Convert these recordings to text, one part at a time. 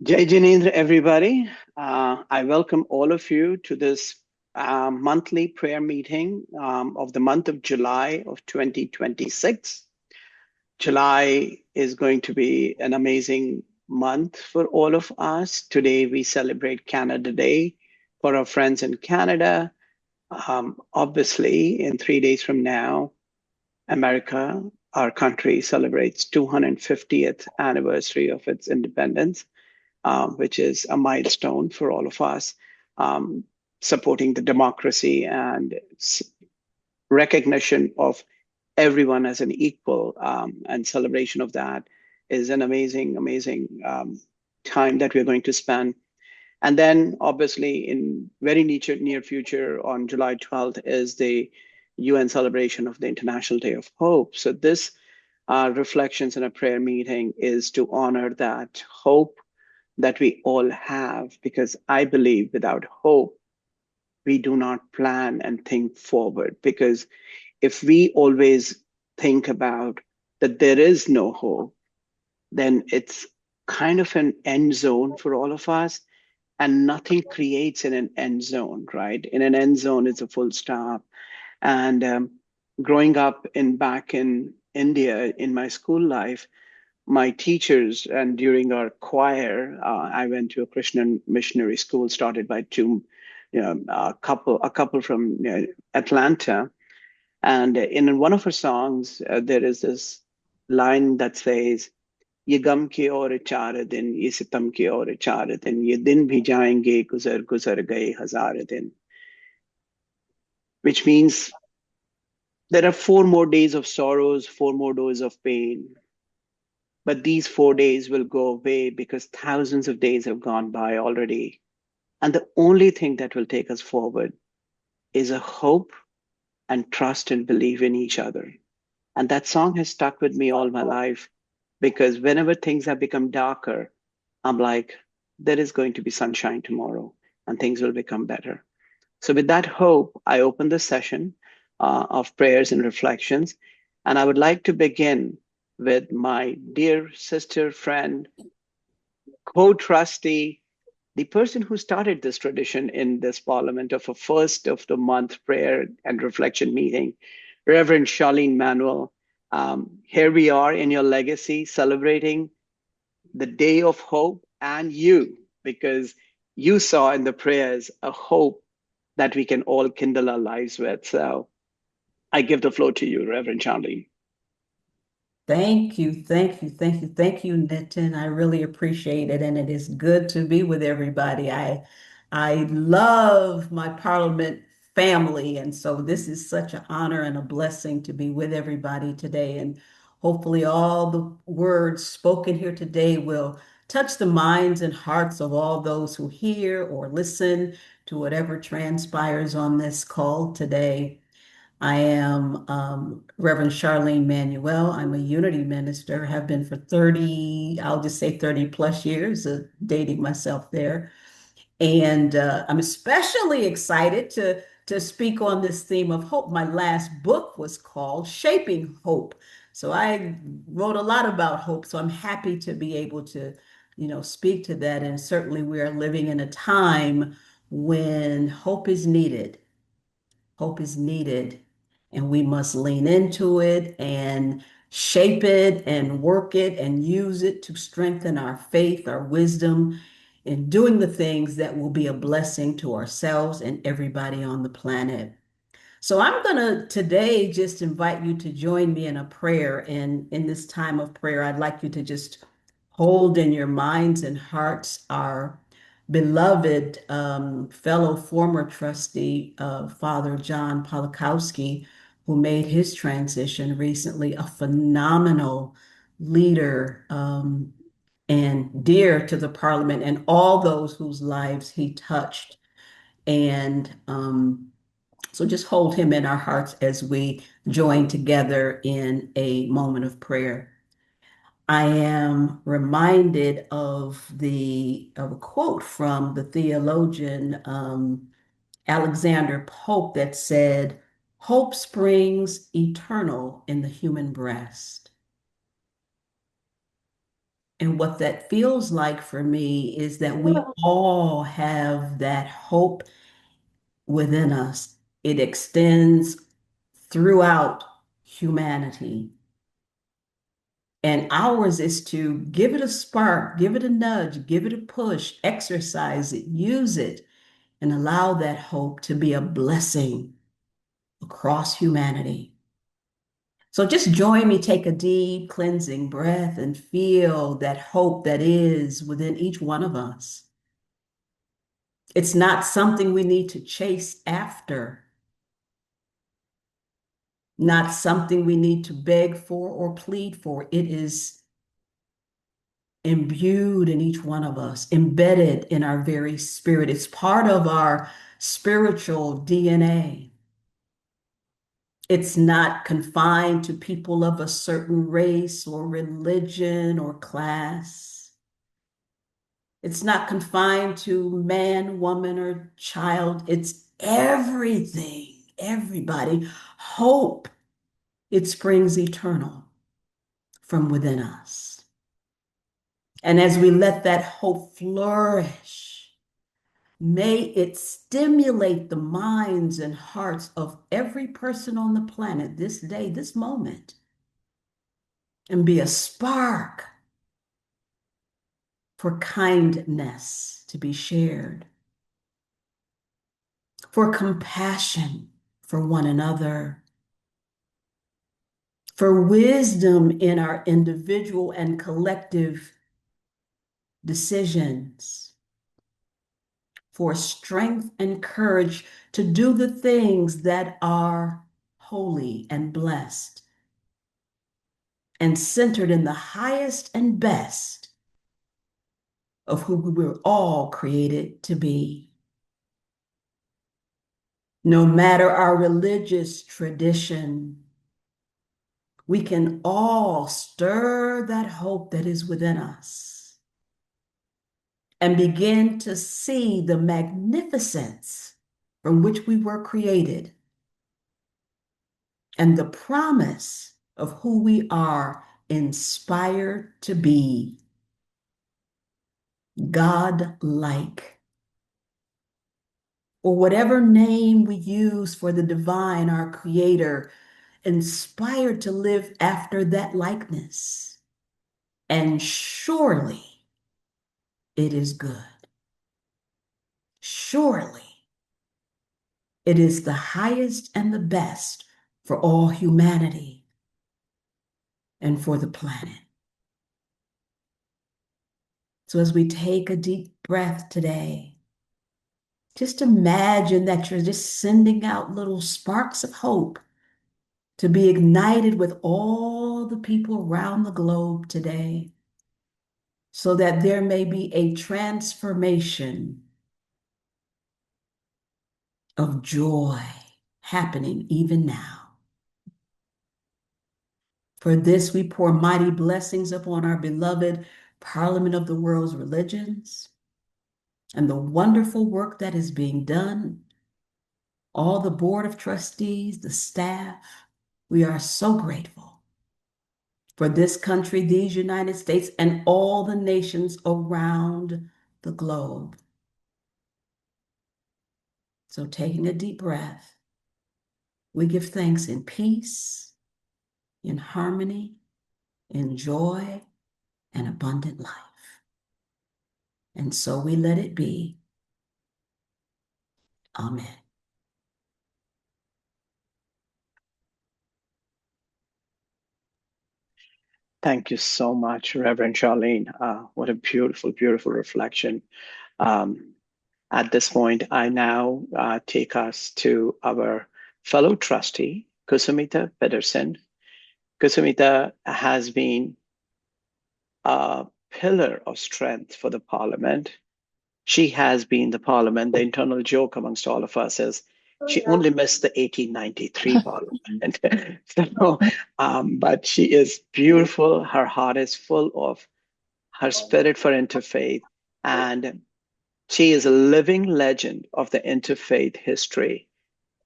Jai Jinendra, everybody. I welcome all of you to this monthly prayer meeting of the month of July of 2026. July is going to be an amazing month for all of us. Today, we celebrate Canada Day for our friends in Canada. Obviously, in 3 days from now, America, our country, celebrates 250th anniversary of its independence, which is a milestone for all of us, um, supporting the democracy and recognition of everyone as an equal, and celebration of that is an amazing, amazing time that we're going to spend. And then, obviously, in very near future, on July 12th, is the UN celebration of the International Day of Hope. So this reflections in a prayer meeting is to honor that hope that we all have, because I believe without hope, we do not plan and think forward. Because if we always think about that there is no hope, then it's kind of an end zone for all of us, and nothing creates in an end zone, right? In an end zone, it's a full stop. And growing up in back in India in my school life, my teachers and during our choir, I went to a Christian missionary school started by two, a couple from Atlanta, and in one of her songs, there is this line that says, "ये गम के और चार दिन, ये सितम के और चार दिन, ये दिन भी जाएंगे गुजर गुजर गए हजार दिन," which means there are 4 more days of sorrows, 4 more days of pain, but these 4 days will go away because thousands of days have gone by already. And the only thing that will take us forward is a hope and trust and believe in each other. And that song has stuck with me all my life, because whenever things have become darker, I'm like, there is going to be sunshine tomorrow and things will become better. So, with that hope, I open the session of prayers and reflections. And I would like to begin with my dear sister, friend, co trustee, the person who started this tradition in this parliament of a first of the month prayer and reflection meeting, Reverend Charline Manuel. Here we are in your legacy, celebrating the day of hope and you, because you saw in the prayers a hope that we can all kindle our lives with. So I give the floor to you, Reverend Charlie. Thank you, thank you, thank you, thank you, Nitin. I really appreciate it, and it is good to be with everybody. I love my Parliament family, and so this is such an honor and a blessing to be with everybody today. And hopefully, all the words spoken here today will touch the minds and hearts of all those who hear or listen to whatever transpires on this call today. I am Reverend Charline Manuel. I'm a unity minister, have been for 30, I'll just say 30 plus years, dating myself there. And I'm especially excited to speak on this theme of hope. My last book was called Shaping Hope. So I wrote a lot about hope. So I'm happy to be able to, speak to that. And certainly we are living in a time when hope is needed. Hope is needed, and we must lean into it and shape it and work it and use it to strengthen our faith, our wisdom, in doing the things that will be a blessing to ourselves and everybody on the planet. So I'm going to today just invite you to join me in a prayer. And in this time of prayer, I'd like you to just hold in your minds and hearts our beloved fellow former trustee, Father John Polakowski, who made his transition recently, a phenomenal leader and dear to the Parliament and all those whose lives he touched. And so just hold him in our hearts as we join together in a moment of prayer. I am reminded of a quote from the theologian Alexander Pope that said, "Hope springs eternal in the human breast." And what that feels like for me is that we all have that hope within us. It extends throughout humanity. And ours is to give it a spark, give it a nudge, give it a push, exercise it, use it, and allow that hope to be a blessing across humanity. So just join me, take a deep cleansing breath and feel that hope that is within each one of us. It's not something we need to chase after, not something we need to beg for or plead for. It is imbued in each one of us, embedded in our very spirit. It's part of our spiritual DNA. It's not confined to people of a certain race or religion or class. It's not confined to man, woman, or child. It's everything, everybody. Hope, it springs eternal from within us. And as we let that hope flourish, may it stimulate the minds and hearts of every person on the planet this day, this moment, and be a spark for kindness to be shared, for compassion for one another, for wisdom in our individual and collective decisions, for strength and courage to do the things that are holy and blessed and centered in the highest and best of who we were all created to be. No matter our religious tradition, we can all stir that hope that is within us and begin to see the magnificence from which we were created and the promise of who we are inspired to be, God-like, or whatever name we use for the divine, our creator, inspired to live after that likeness. And surely it is good. Surely it is the highest and the best for all humanity and for the planet. So as we take a deep breath today, just imagine that you're just sending out little sparks of hope to be ignited with all the people around the globe today, so that there may be a transformation of joy happening even now. For this, we pour mighty blessings upon our beloved Parliament of the World's Religions and the wonderful work that is being done, all the Board of Trustees, the staff. We are so grateful for this country, these United States, and all the nations around the globe. So taking a deep breath, we give thanks in peace, in harmony, in joy, and abundant life. And so we let it be. Amen. Thank you so much, Reverend Charlene. What a beautiful, beautiful reflection. Um, at this point, I now take us to our fellow trustee, Kusumita Pedersen. Kusumita has been a pillar of strength for the parliament. She has been the parliament. The internal joke amongst all of us is she only missed the 1893 parliament. But she is beautiful. Her heart is full of her spirit for interfaith. And she is a living legend of the interfaith history.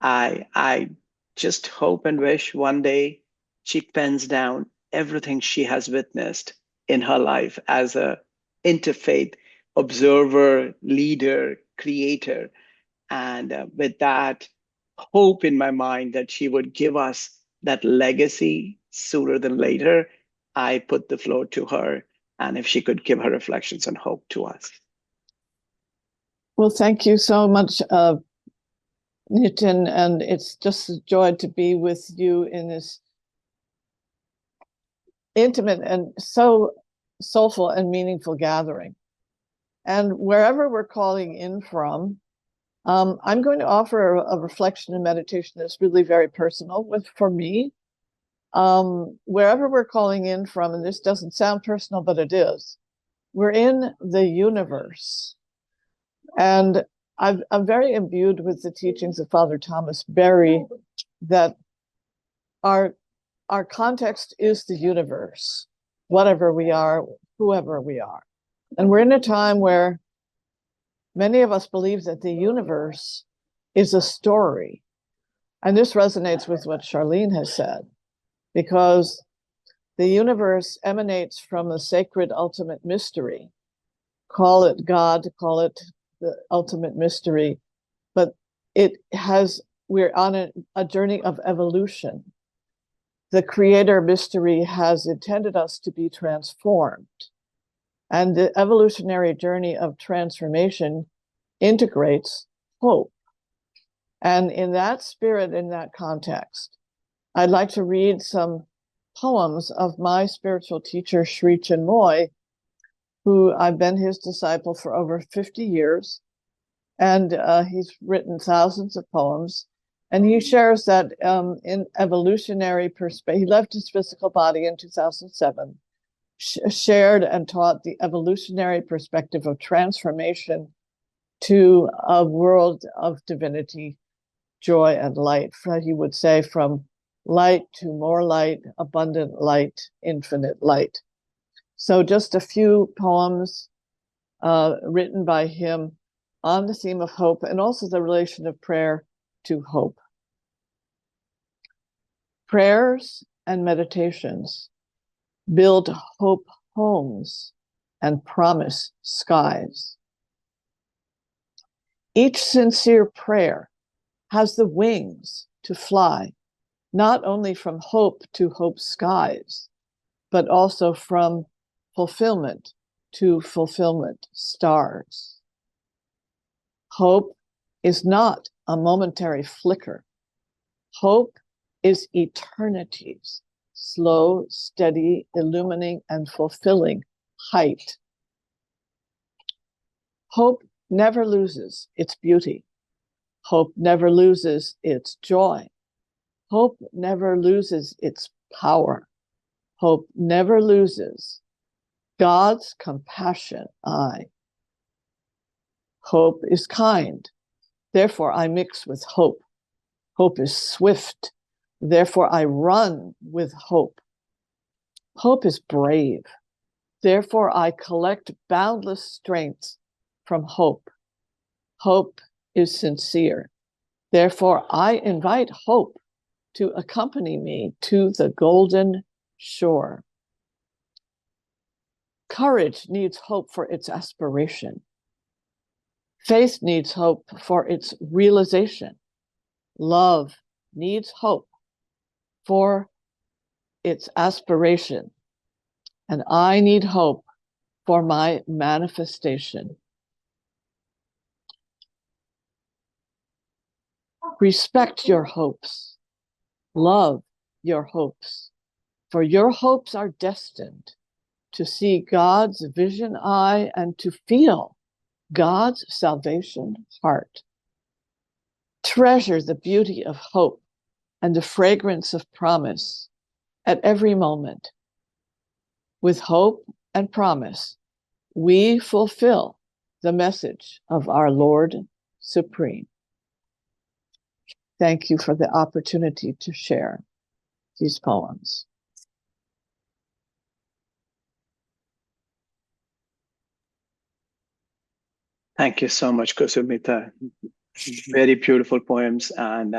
I just hope and wish one day she pens down everything she has witnessed in her life as a interfaith observer, leader, creator. And with that hope in my mind that she would give us that legacy sooner than later, I put the floor to her. And if she could give her reflections and hope to us. Well, thank you so much, Nitin. And it's just a joy to be with you in this intimate and so soulful and meaningful gathering. And wherever we're calling in from, I'm going to offer a reflection and meditation that's really very personal for me. Wherever we're calling in from, and this doesn't sound personal, but it is, we're in the universe. And I'm very imbued with the teachings of Father Thomas Berry that our context is the universe, whatever we are, whoever we are. And we're in a time where many of us believe that the universe is a story. And this resonates with what Charline has said, because the universe emanates from a sacred ultimate mystery. Call it God, call it the ultimate mystery, but we're on a journey of evolution. The creator mystery has intended us to be transformed. And the evolutionary journey of transformation integrates hope. And in that spirit, in that context, I'd like to read some poems of my spiritual teacher, Sri Chinmoy, who I've been his disciple for over 50 years. And he's written thousands of poems. And he shares that in evolutionary perspective, he left his physical body in 2007, shared and taught the evolutionary perspective of transformation to a world of divinity, joy, and light. He would say, from light to more light, abundant light, infinite light. So just a few poems written by him on the theme of hope and also the relation of prayer to hope. Prayers and meditations build hope homes and promise skies. Each sincere prayer has the wings to fly, not only from hope to hope skies, but also from fulfillment to fulfillment stars. Hope is not a momentary flicker. Hope is eternity's slow, steady, illumining, and fulfilling height. Hope never loses its beauty. Hope never loses its joy. Hope never loses its power. Hope never loses God's compassion eye. Hope is kind, therefore I mix with hope. Hope is swift, therefore I run with hope. Hope is brave, therefore I collect boundless strength from hope. Hope is sincere, therefore I invite hope to accompany me to the golden shore. Courage needs hope for its aspiration. Faith needs hope for its realization. Love needs hope for its aspiration. And I need hope for my manifestation. Respect your hopes. Love your hopes. For your hopes are destined to see God's vision eye and to feel God's salvation heart. Treasure the beauty of hope and the fragrance of promise at every moment. With hope and promise, we fulfill the message of our Lord Supreme. Thank you for the opportunity to share these poems. Thank you so much, Kusumita. Very beautiful poems. And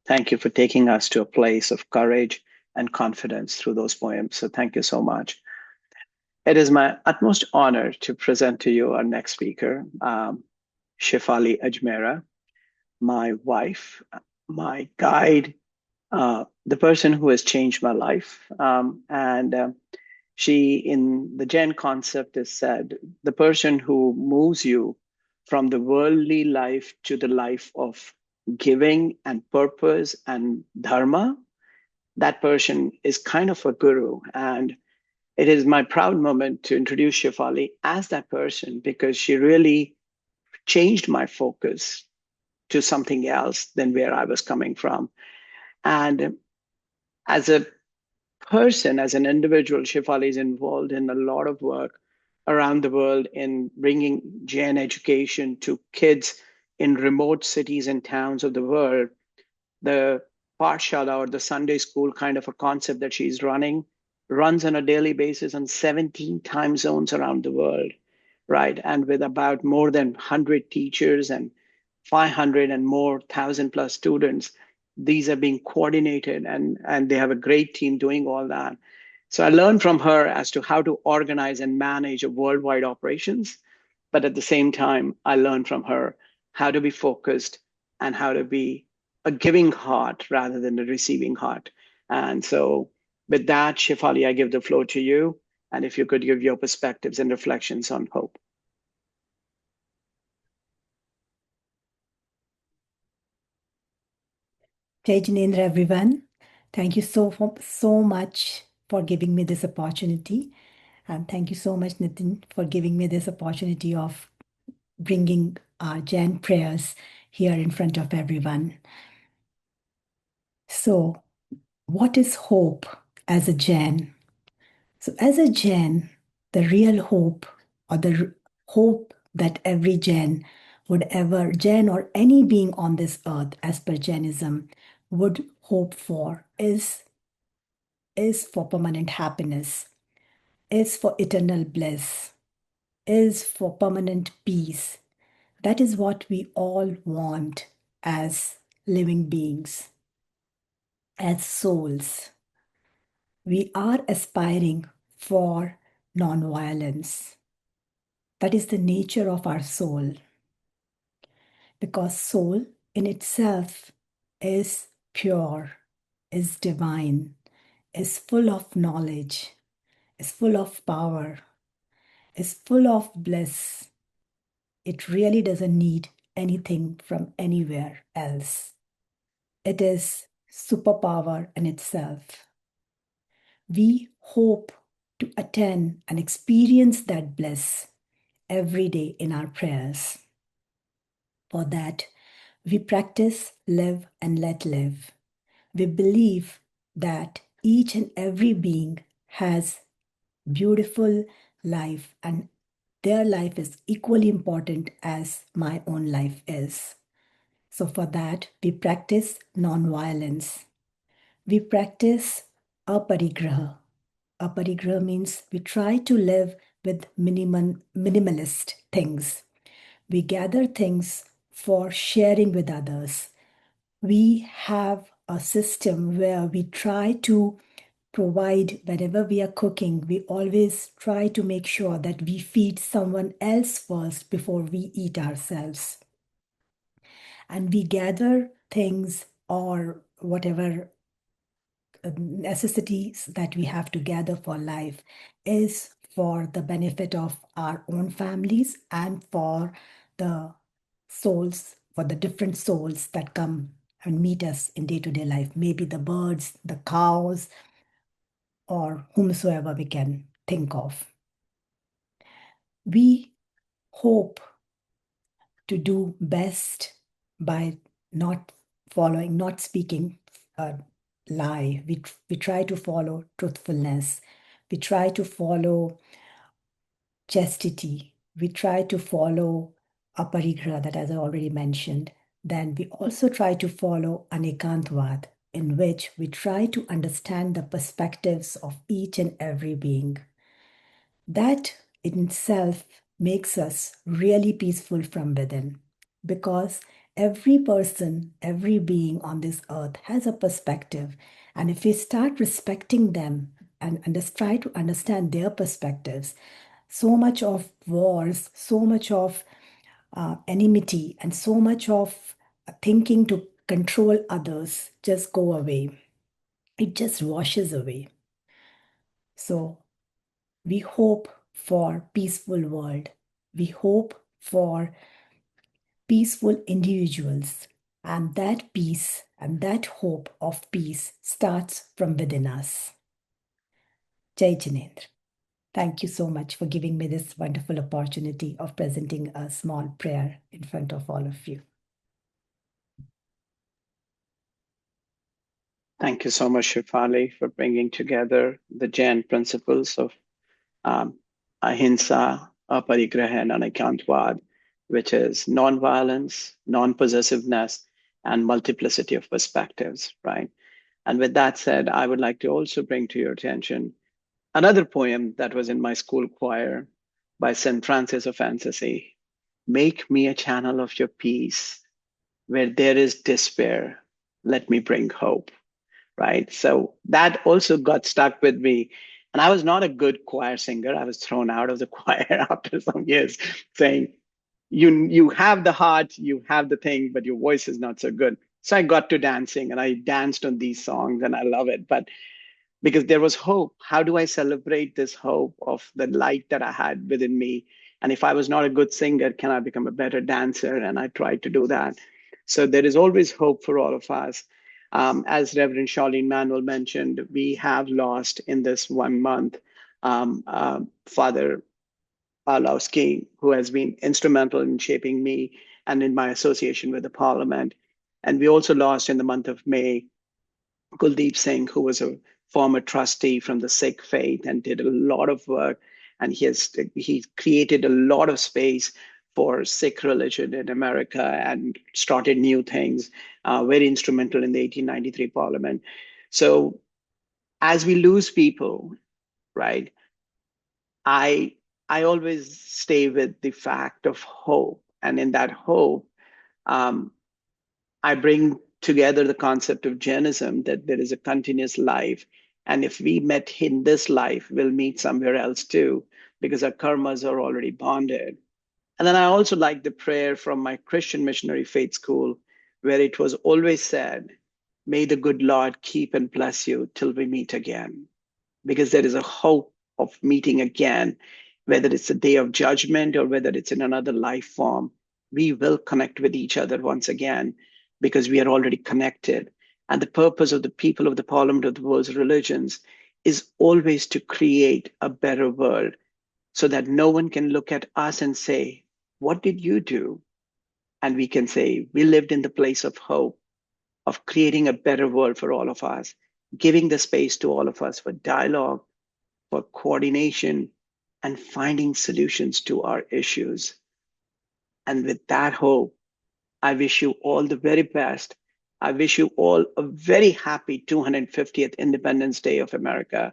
thank you for taking us to a place of courage and confidence through those poems. So thank you so much. It is my utmost honor to present to you our next speaker, Shefali Ajmera, my wife, my guide, the person who has changed my life. And she, in the Zen concept, is said the person who moves you from the worldly life to the life of giving and purpose and dharma, that person is kind of a guru. And it is my proud moment to introduce Shefali as that person because she really changed my focus to something else than where I was coming from. And as a person, as an individual, Shefali is involved in a lot of work around the world in bringing Jain education to kids in remote cities and towns of the world. The Pathshala or the Sunday school kind of a concept that she's running runs on a daily basis on 17 time zones around the world, right? And with about more than 100 teachers and 500 and more thousand plus students, these are being coordinated and they have a great team doing all that. So I learned from her as to how to organize and manage a worldwide operations. But at the same time, I learned from her how to be focused and how to be a giving heart rather than a receiving heart. And so with that, Shefali, I give the floor to you. And if you could give your perspectives and reflections on hope. Jai Jinendra, everyone. Thank you so much for giving me this opportunity. And thank you so much, Nitin, for giving me this opportunity of bringing our Jain prayers here in front of everyone. So, what is hope as a Jain? So, as a Jain, the real hope or the hope that every Jain would ever, Jain or any being on this earth, as per Jainism, would hope for is for permanent happiness, is for eternal bliss, is for permanent peace. That is what we all want as living beings, as souls. We are aspiring for non-violence. That is the nature of our soul. Because soul in itself is pure, is divine, is full of knowledge, is full of power, is full of bliss. It really doesn't need anything from anywhere else. It is superpower in itself. We hope to attain and experience that bliss every day in our prayers. For that, we practice live and let live. We believe that each and every being has beautiful life and their life is equally important as my own life is. So for that, we practice non-violence. We practice aparigraha. Aparigraha means we try to live with minimalist things. We gather things for sharing with others. We have a system where we try to provide whenever we are cooking, we always try to make sure that we feed someone else first before we eat ourselves. And we gather things or whatever necessities that we have to gather for life is for the benefit of our own families and for the souls, for the different souls that come and meet us in day-to-day life. Maybe the birds, the cows, or whomsoever we can think of. We hope to do best by not following, not speaking a lie. We try to follow truthfulness. We try to follow chastity. We try to follow aparigraha, that as I already mentioned. Then we also try to follow anekantvad, in which we try to understand the perspectives of each and every being. That in itself makes us really peaceful from within because every person, every being on this earth has a perspective. And if we start respecting them and try to understand their perspectives. So much of wars, so much of enmity, and so much of thinking to control others just go away. It just washes away. So we hope for peaceful world. We hope for peaceful individuals. And that peace and that hope of peace starts from within us. Jai Jinendra. Thank you so much for giving me this wonderful opportunity of presenting a small prayer in front of all of you. Thank you so much, Shefali, for bringing together the Jain principles of ahimsa, aparigraha, and anekantvad, which is non-violence, non-possessiveness, and multiplicity of perspectives, right? And with that said, I would like to also bring to your attention another poem that was in my school choir by St. Francis of Assisi. Make me a channel of your peace. Where there is despair, let me bring hope, right? So that also got stuck with me. And I was not a good choir singer. I was thrown out of the choir after some years saying, you have the heart, you have the thing, but your voice is not so good. So I got to dancing and I danced on these songs and I love it. But because there was hope. How do I celebrate this hope of the light that I had within me? And if I was not a good singer, can I become a better dancer? And I tried to do that. So there is always hope for all of us. As Reverend Charline Manuel mentioned, we have lost in this 1 month Father Arlowski, who has been instrumental in shaping me and in my association with the Parliament. And we also lost in the month of May Kuldeep Singh, who was a former trustee from the Sikh faith and did a lot of work. And he created a lot of space for Sikh religion in America and started new things, very instrumental in the 1893 Parliament. So as we lose people, right, I always stay with the fact of hope. And in that hope, I bring together the concept of Jainism, that there is a continuous life. And if we met in this life, we'll meet somewhere else too, because our karmas are already bonded. And then I also like the prayer from my Christian missionary faith school, where it was always said, may the good Lord keep and bless you till we meet again. Because there is a hope of meeting again, whether it's a day of judgment or whether it's in another life form, we will connect with each other once again because we are already connected. And the purpose of the people of the Parliament of the World's Religions is always to create a better world so that no one can look at us and say, what did you do? And we can say, we lived in the place of hope, of creating a better world for all of us, giving the space to all of us for dialogue, for coordination, and finding solutions to our issues. And with that hope, I wish you all the very best. I wish you all a very happy 250th Independence Day of America,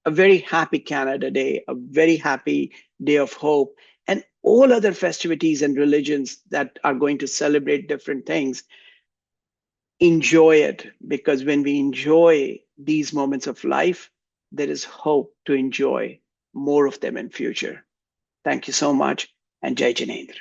a very happy Canada Day, a very happy Day of Hope, and all other festivities and religions that are going to celebrate different things. Enjoy it, because when we enjoy these moments of life, there is hope to enjoy more of them in future. Thank you so much, and Jai Jinendra.